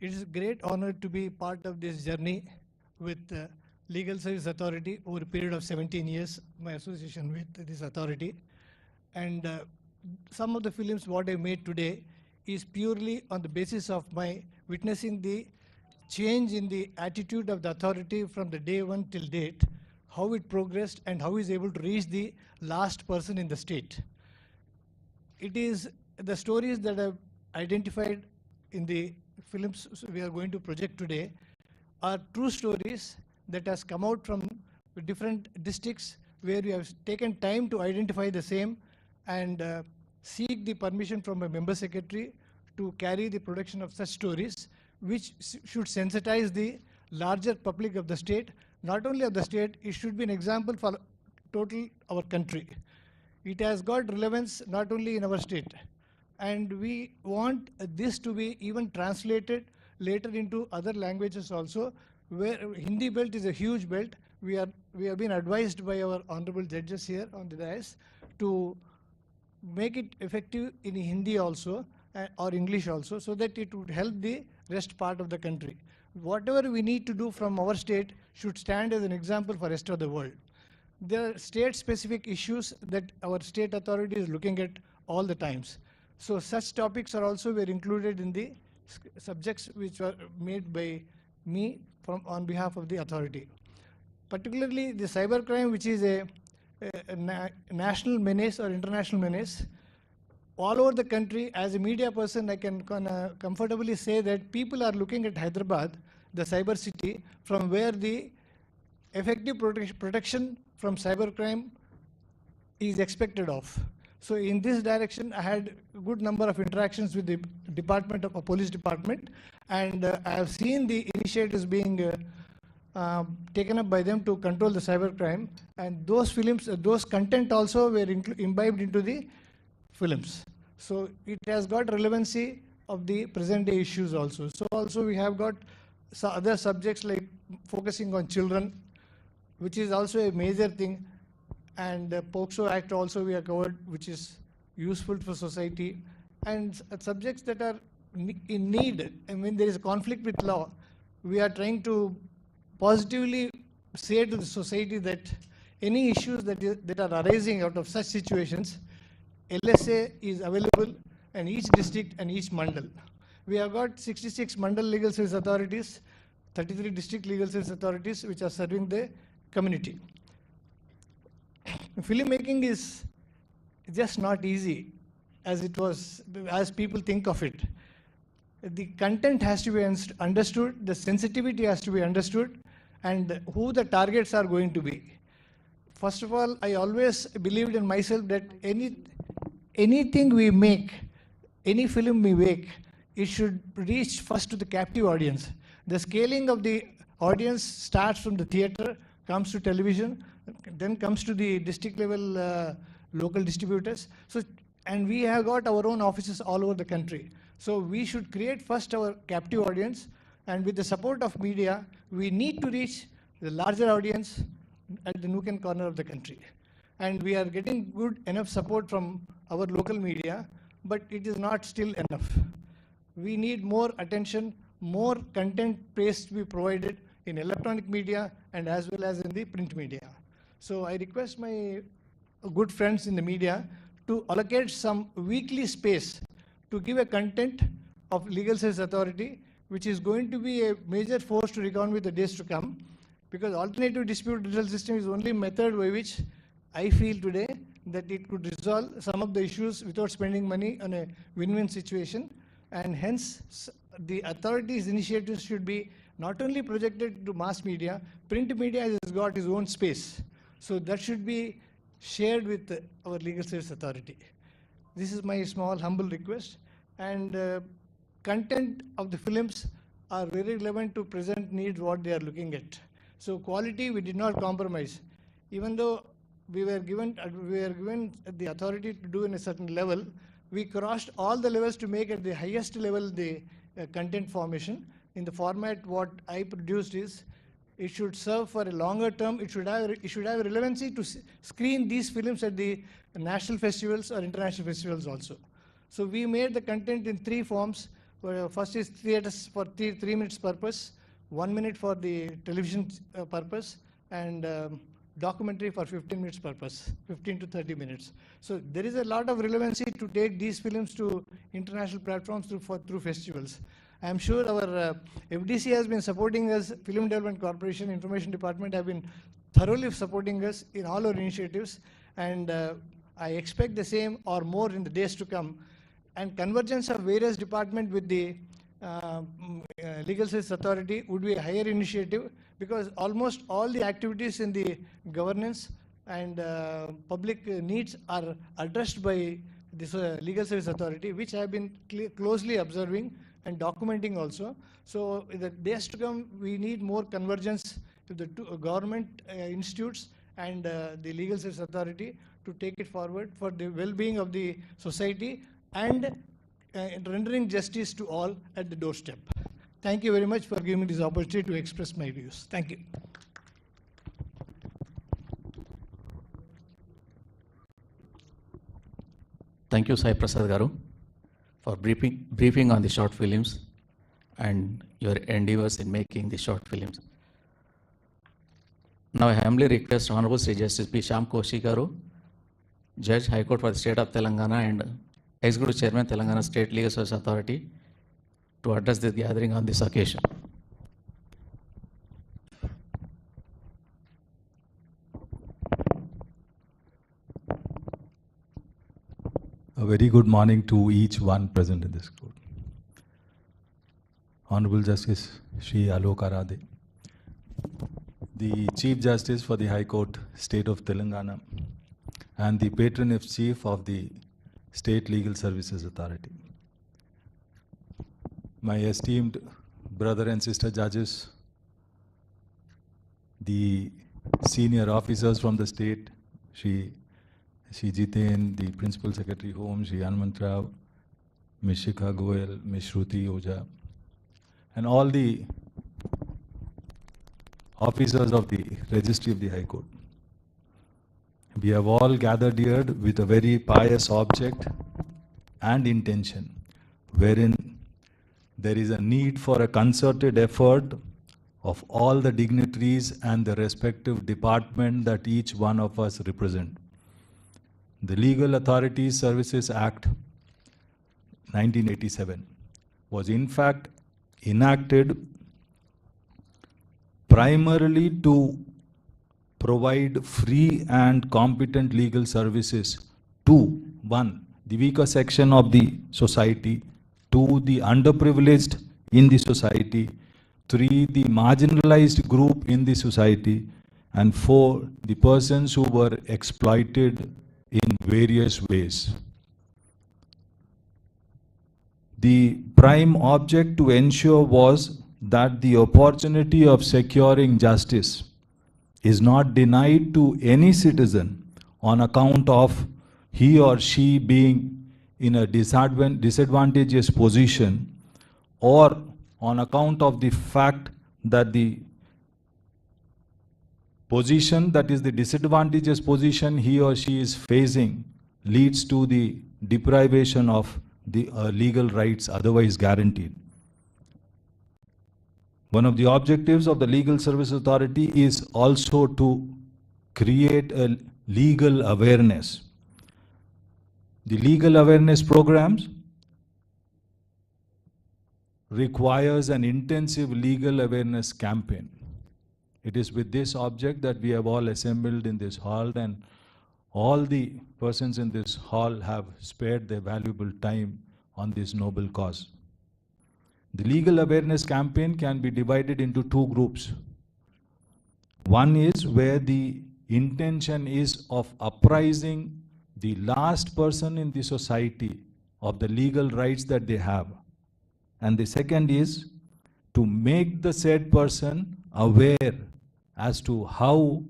It is a great honor to be part of this journey with Legal Service Authority over a period of 17 years, my association with this authority. And some of the films what I made today is purely on the basis of my witnessing the change in the attitude of the authority from the day one till date, how it progressed and how is able to reach the last person in the state. It is the stories that I've identified in the films we are going to project today are true stories that has come out from different districts where we have taken time to identify the same and seek the permission from a member secretary to carry the production of such stories, which should sensitize the larger public of the state. Not only of the state, it should be an example for total our country. It has got relevance not only in our state, and we want this to be even translated later into other languages also, where Hindi belt is a huge belt. We have been advised by our honorable judges here on the dais to make it effective in Hindi also or English also, so that it would help the rest part of the country. Whatever we need to do from our state should stand as an example for rest of the world. There are state-specific issues that our state authority is looking at all the times. So such topics are also were included in the subjects which were made by me on behalf of the authority. Particularly the cybercrime, which is a national menace or international menace. All over the country, as a media person, I can comfortably say that people are looking at Hyderabad, the cyber city, from where the effective protection from cybercrime is expected of. So in this direction, I had a good number of interactions with the police department, and I have seen the initiatives being taken up by them to control the cybercrime, and those films, those content also were imbibed into the films. So it has got relevancy of the present day issues also. So also we have got other subjects like focusing on children, which is also a major thing. And POCSO Act also we have covered, which is useful for society. And subjects that are in need, and when there is a conflict with law, we are trying to positively say to the society that any issues that are arising out of such situations, LSA is available in each district and each mandal. We have got 66 mandal legal service authorities, 33 district legal service authorities which are serving the community. Filmmaking is just not easy as people think of it. The content has to be understood, the sensitivity has to be understood, and who the targets are going to be. First of all, I always believed in myself that anything we make, any film we make, it should reach first to the captive audience. The scaling of the audience starts from the theater, comes to television, then comes to the district level local distributors. So, and we have got our own offices all over the country. So we should create first our captive audience, and with the support of media, we need to reach the larger audience at the nook and corner of the country. And we are getting good enough support from our local media, but it is not still enough. We need more attention, more content space to be provided in electronic media and as well as in the print media. So I request my good friends in the media to allocate some weekly space to give a content of legal service authority, which is going to be a major force to reckon with the days to come, because alternative dispute resolution system is only method by which I feel today that it could resolve some of the issues without spending money on a win-win situation, and hence the authorities' initiatives should be not only projected to mass media, print media has got its own space. So that should be shared with our legal service authority. This is my small humble request, and content of the films are very relevant to present needs what they are looking at. So quality we did not compromise. Even though we were given the authority to do in a certain level, we crossed all the levels to make at the highest level the content formation. In the format what I produced is, it should serve for a longer term. It should have relevancy to screen these films at the national festivals or international festivals also. So we made the content in three forms. First is theatres for 3 minutes purpose, 1 minute for the television purpose, and documentary for 15 minutes purpose, 15 to 30 minutes. So there is a lot of relevancy to take these films to international platforms through festivals. I am sure our FDC has been supporting us, Film Development Corporation, Information Department have been thoroughly supporting us in all our initiatives, and I expect the same or more in the days to come. And convergence of various departments with the Legal Services Authority would be a higher initiative, because almost all the activities in the governance and public needs are addressed by this Legal Service Authority, which I have been closely observing and documenting also. So in the days to come, we need more convergence to the two government institutes and the Legal Service Authority to take it forward for the well-being of the society and rendering justice to all at the doorstep. Thank you very much for giving me this opportunity to express my views. Thank you. Thank you, Sai Prasad Garu, for briefing on the short films and your endeavors in making the short films. Now I humbly request Honorable Sri Justice P. Shyam Koshi Garu, Judge, High Court for the State of Telangana and Executive Chairman, Telangana State Legal Service Authority, to address this gathering on this occasion. A very good morning to each one present in this court. Honorable Justice Shri Alok Arade, the Chief Justice for the High Court, State of Telangana, and the Patron-in-Chief of the State Legal Services Authority. My esteemed brother and sister judges, the senior officers from the state, Shri Jiten, the Principal Secretary Home, Shri Anumant Rao, Ms. Shikha Goel, Ms. Shruti Oja, and all the officers of the Registry of the High Court. We have all gathered here with a very pious object and intention, wherein there is a need for a concerted effort of all the dignitaries and the respective department that each one of us represent. The Legal Authorities Services Act 1987 was in fact enacted primarily to provide free and competent legal services to, one, the weaker section of the society, two, the underprivileged in the society, three, the marginalized group in the society, and four, the persons who were exploited in various ways. The prime object to ensure was that the opportunity of securing justice is not denied to any citizen on account of he or she being in a disadvantageous position, or on account of the fact that the position, that is the disadvantageous position he or she is facing, leads to the deprivation of the legal rights otherwise guaranteed. One of the objectives of the Legal Service Authority is also to create a legal awareness. The legal awareness programs requires an intensive legal awareness campaign. It is with this object that we have all assembled in this hall, and all the persons in this hall have spared their valuable time on this noble cause. The legal awareness campaign can be divided into two groups. One is where the intention is of apprising the last person in the society of the legal rights that they have. And the second is to make the said person aware as to how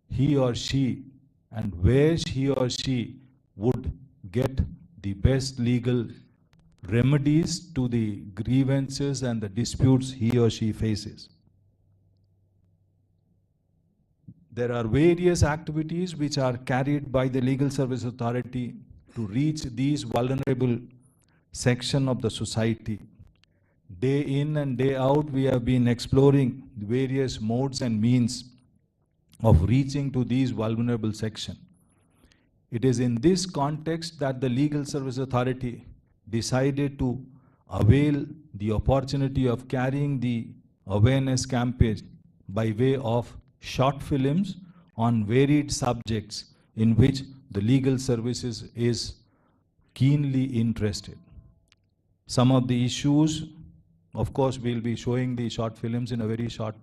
he or she and where he or she would get the best legal remedies to the grievances and the disputes he or she faces. There are various activities which are carried by the Legal Service Authority to reach these vulnerable section of the society. day in and day out, we have been exploring the various modes and means of reaching to these vulnerable sections. It is in this context that the Legal Service Authority decided to avail the opportunity of carrying the awareness campaign by way of short films on varied subjects in which the legal services is keenly interested. Some of the issues, of course, we'll be showing the short films in a very short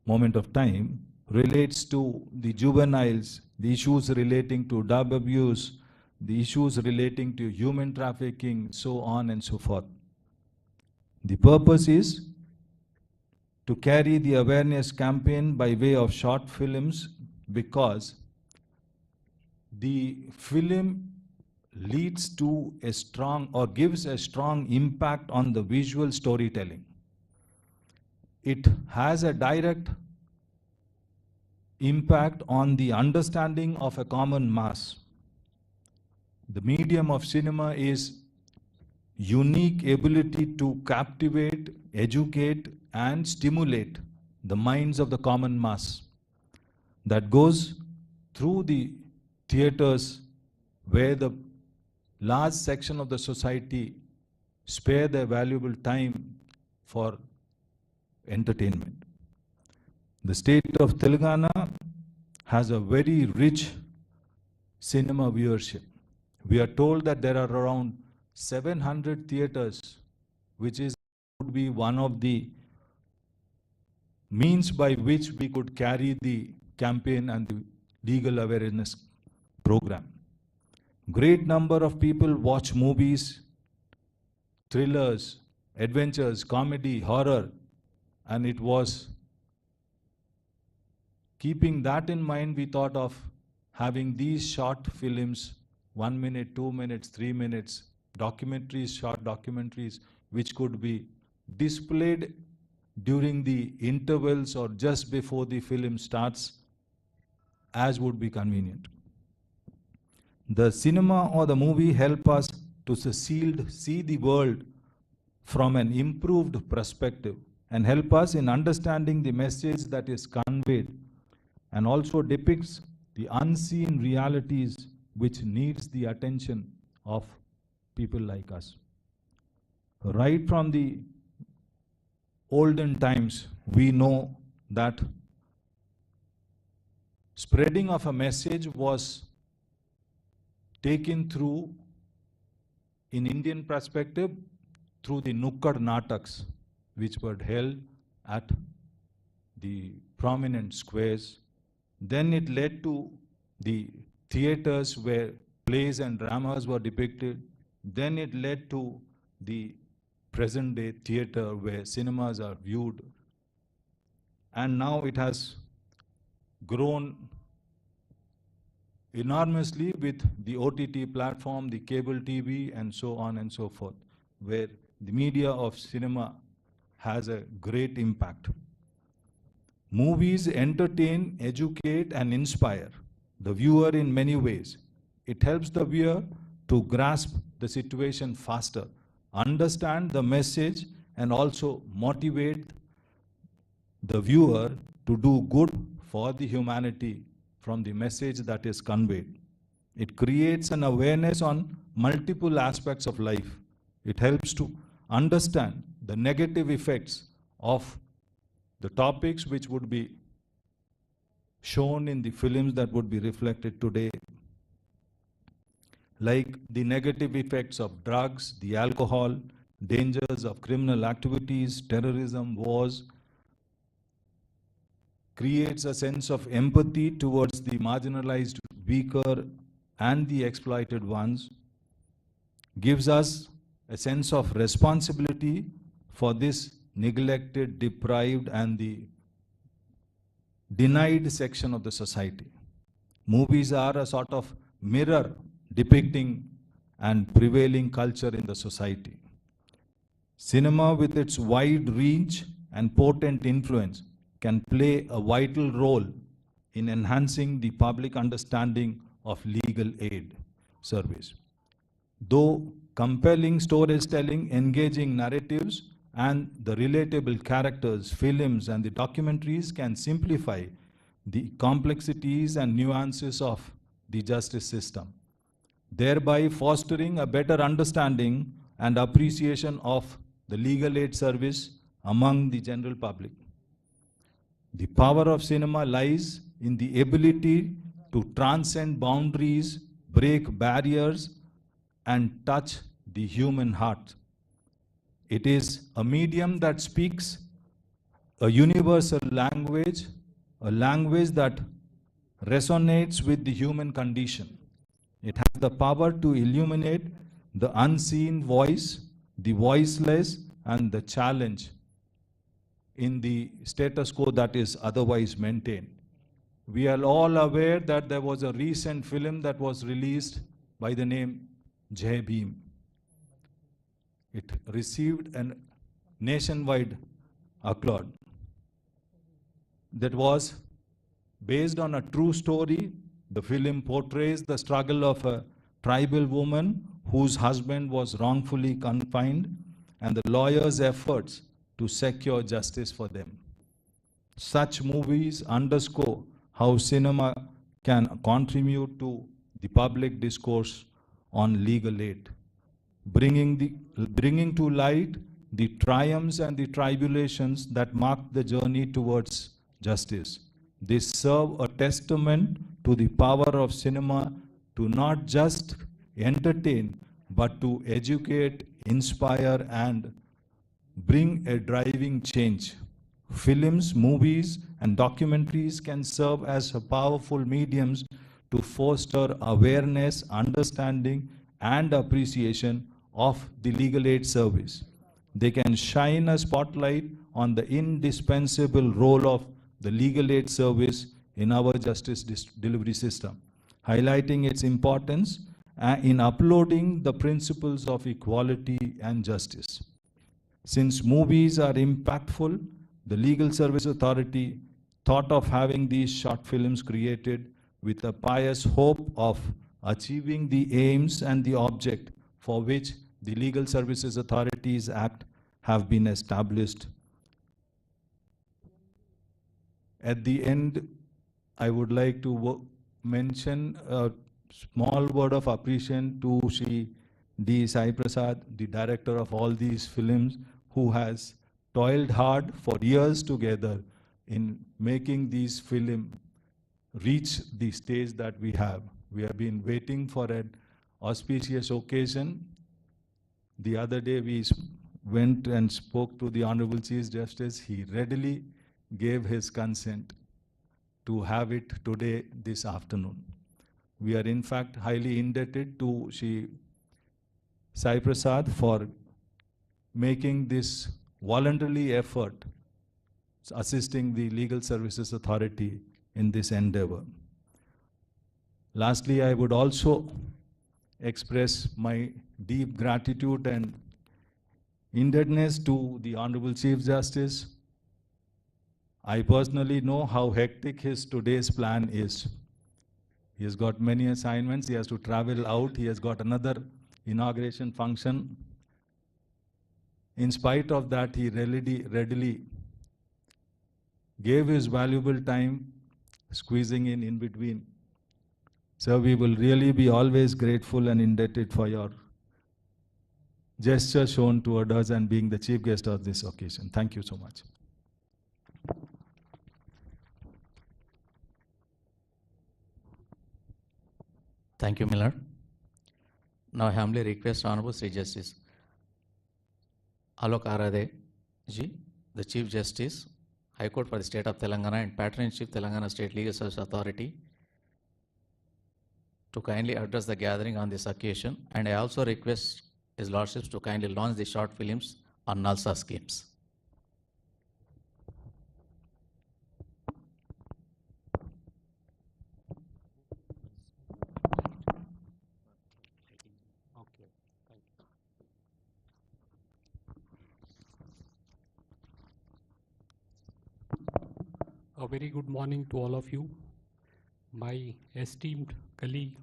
moment of time, relates to the juveniles, the issues relating to drug abuse, the issues relating to human trafficking, so on and so forth. The purpose is to carry the awareness campaign by way of short films because the film leads to a strong or gives a strong impact on the visual storytelling. It has a direct impact on the understanding of a common mass. The medium of cinema is unique ability to captivate, educate, and stimulate the minds of the common mass that goes through the theaters where the large section of the society spare their valuable time for entertainment. The state of Telangana has a very rich cinema viewership. We are told that there are around 700 theaters, which would be one of the means by which we could carry the campaign and the legal awareness program. Great number of people watch movies, thrillers, adventures, comedy, horror, and it was keeping that in mind, we thought of having these short films, 1 minute, 2 minutes, 3 minutes, documentaries, short documentaries, which could be displayed during the intervals or just before the film starts, as would be convenient. The cinema or the movie help us to see the world from an improved perspective and help us in understanding the message that is conveyed, and also depicts the unseen realities which needs the attention of people like us. Right from the olden times, we know that spreading of a message was taken through, in Indian perspective, through the Nukkad Nataks, which were held at the prominent squares. Then it led to the theaters where plays and dramas were depicted. Then it led to the present day theater where cinemas are viewed. And now it has grown enormously with the OTT platform, the cable TV, and so on and so forth, where the media of cinema has a great impact. Movies entertain, educate, and inspire the viewer in many ways. It helps the viewer to grasp the situation faster, understand the message, and also motivate the viewer to do good for the humanity from the message that is conveyed. It creates an awareness on multiple aspects of life. It helps to understand the negative effects of the topics which would be shown in the films that would be reflected today, like the negative effects of drugs, the alcohol, dangers of criminal activities, terrorism, wars, creates a sense of empathy towards the marginalized, weaker, and the exploited ones, gives us a sense of responsibility for this neglected, deprived, and the denied section of the society. Movies are a sort of mirror depicting and prevailing culture in the society. Cinema, with its wide reach and potent influence, can play a vital role in enhancing the public understanding of legal aid service. Though compelling storytelling, engaging narratives, and the relatable characters, films, and the documentaries can simplify the complexities and nuances of the justice system, thereby fostering a better understanding and appreciation of the legal aid service among the general public. The power of cinema lies in the ability to transcend boundaries, break barriers, and touch the human heart. It is a medium that speaks a universal language, a language that resonates with the human condition. It has the power to illuminate the unseen voice, the voiceless, and the challenge in the status quo that is otherwise maintained. We are all aware that there was a recent film that was released by the name Jai Bhim. It received a nationwide acclaim. That was based on a true story. The film portrays the struggle of a tribal woman whose husband was wrongfully confined and the lawyer's efforts to secure justice for them. Such movies underscore how cinema can contribute to the public discourse on legal aid, bringing to light the triumphs and the tribulations that mark the journey towards justice. They serve a testament to the power of cinema to not just entertain, but to educate, inspire, and bring a driving change. Films, movies, and documentaries can serve as powerful mediums to foster awareness, understanding, and appreciation of the legal aid service. They can shine a spotlight on the indispensable role of the legal aid service in our justice delivery system, highlighting its importance in uploading the principles of equality and justice. Since movies are impactful, the Legal Service Authority thought of having these short films created with a pious hope of achieving the aims and the object for which the Legal Services Authorities Act have been established. At the end, I would like to mention a small word of appreciation to Shri D. Sai Prasad, the director of all these films, who has toiled hard for years together in making these films reach the stage that we have. We have been waiting for an auspicious occasion. The other day we went and spoke to the Honorable Chief Justice. He readily gave his consent to have it today, this afternoon. We are in fact highly indebted to Shri Sai Prasad for making this voluntarily effort, assisting the Legal Services Authority in this endeavor. Lastly, I would also express my deep gratitude and indebtedness to the Honorable Chief Justice. I personally know how hectic his today's plan is. He has got many assignments. He has to travel out. He has got another inauguration function. In spite of that, he readily gave his valuable time squeezing in between. So we will really be always grateful and indebted for your gesture shown toward us and being the chief guest of this occasion. Thank you so much. Thank you, Millard. Now I humbly request Honorable Sri Justice Alok Arade ji, the Chief Justice, High Court for the State of Telangana and Patron Chief Telangana State Legal Service Authority, to kindly address the gathering on this occasion, and I also request His Lordships to kindly launch the short films on NALSA schemes. A very good morning to all of you. My esteemed colleague,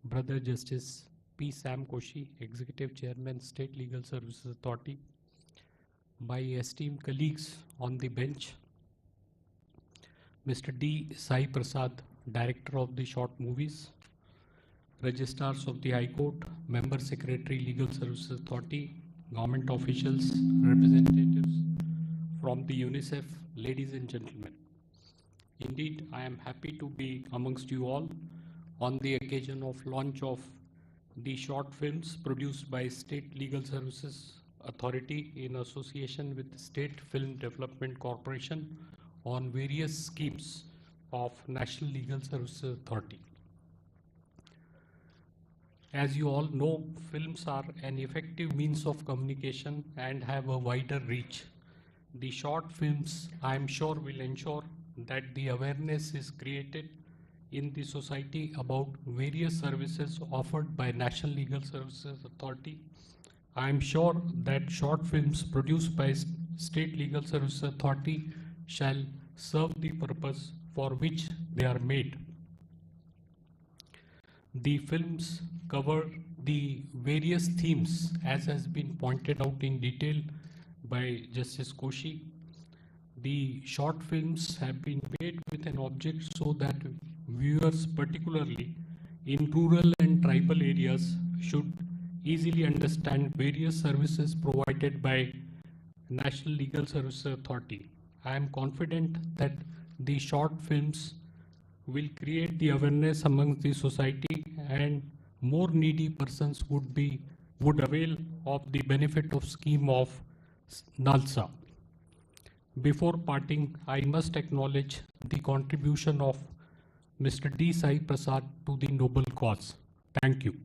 Brother Justice P. Sam Koshi, Executive Chairman, State Legal Services Authority, my esteemed colleagues on the bench, Mr. D. Sai Prasad, Director of the Short Movies, Registrars of the High Court, Member Secretary, Legal Services Authority, government officials, representatives from the UNICEF, ladies and gentlemen. Indeed, I am happy to be amongst you all on the occasion of launch of the short films produced by State Legal Services Authority in association with State Film Development Corporation on various schemes of National Legal Services Authority. As you all know, films are an effective means of communication and have a wider reach. The short films, I am sure, will ensure that the awareness is created in the society about various services offered by National Legal Services Authority. I am sure that short films produced by State Legal Services Authority shall serve the purpose for which they are made. The films cover the various themes as has been pointed out in detail by Justice Koshi. The short films have been made with an object so that viewers, particularly in rural and tribal areas, should easily understand various services provided by National Legal Services Authority. I am confident that the short films will create the awareness amongst the society and more needy persons would avail of the benefit of scheme of NALSA. Before parting, I must acknowledge the contribution of Mr. D. Sai Prasad to the noble cause. Thank you.